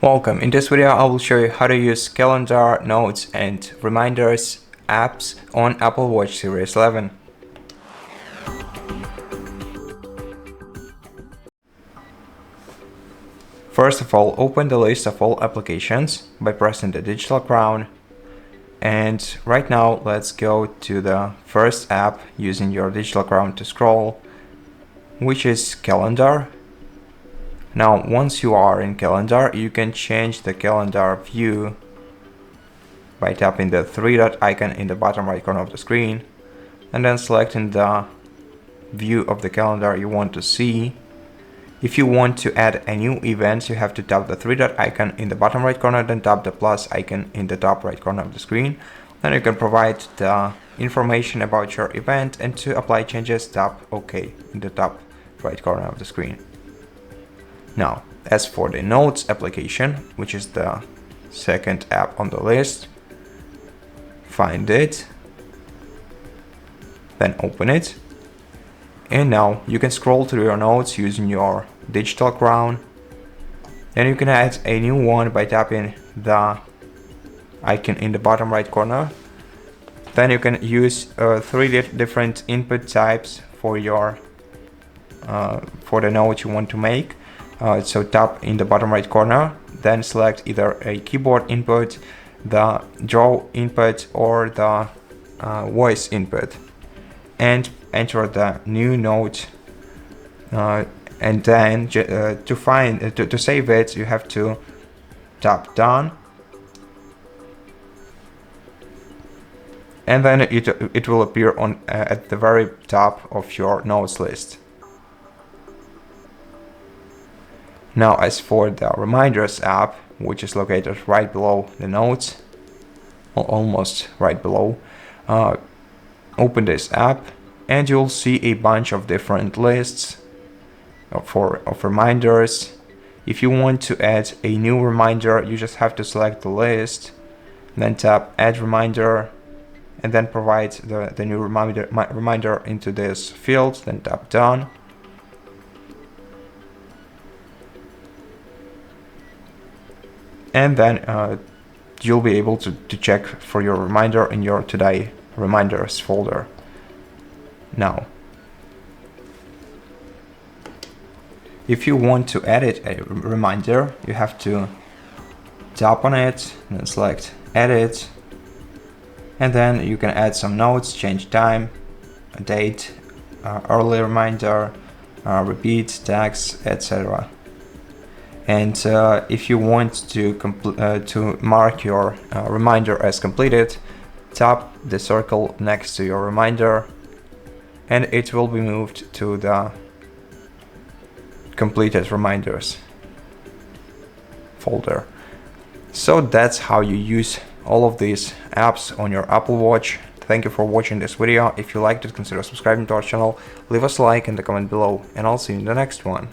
Welcome. In this video I will show you how to use calendar, notes and reminders apps on Apple Watch Series 11. First of all, open the list of all applications by pressing the digital crown. And right now let's go to the first app using your digital crown to scroll, which is Calendar. Now, once you are in Calendar, you can change the calendar view by tapping the three-dot icon in the bottom right corner of the screen and then selecting the view of the calendar you want to see. If you want to add a new event, you have to tap the three-dot icon in the bottom right corner, then tap the plus icon in the top right corner of the screen. Then you can provide the information about your event, and to apply changes, tap OK in the top right corner of the screen. Now, as for the Notes application, which is the second app on the list, find it, then open it, and now you can scroll through your notes using your digital crown. Then you can add a new one by tapping the icon in the bottom right corner. Then you can use three different input types for your for the note you want to make. So tap in the bottom right corner, then select either a keyboard input, the draw input, or the voice input, and enter the new note. And then to save it, you have to tap done, and then it will appear on at the very top of your notes list. Now, as for the Reminders app, which is located right below the notes, or almost right below, open this app and you'll see a bunch of different lists of reminders. If you want to add a new reminder, you just have to select the list, then tap Add Reminder, and then provide the new reminder into this field, then tap Done. And then you'll be able to check for your reminder in your Today Reminders folder. Now, if you want to edit a reminder, you have to tap on it and then select Edit, and then you can add some notes, change time, a date, early reminder, repeat, text, etc. And if you want to mark your reminder as completed, tap the circle next to your reminder, and it will be moved to the completed reminders folder. So that's how you use all of these apps on your Apple Watch. Thank you for watching this video. If you liked it, consider subscribing to our channel, leave us a like in the comment below, and I'll see you in the next one.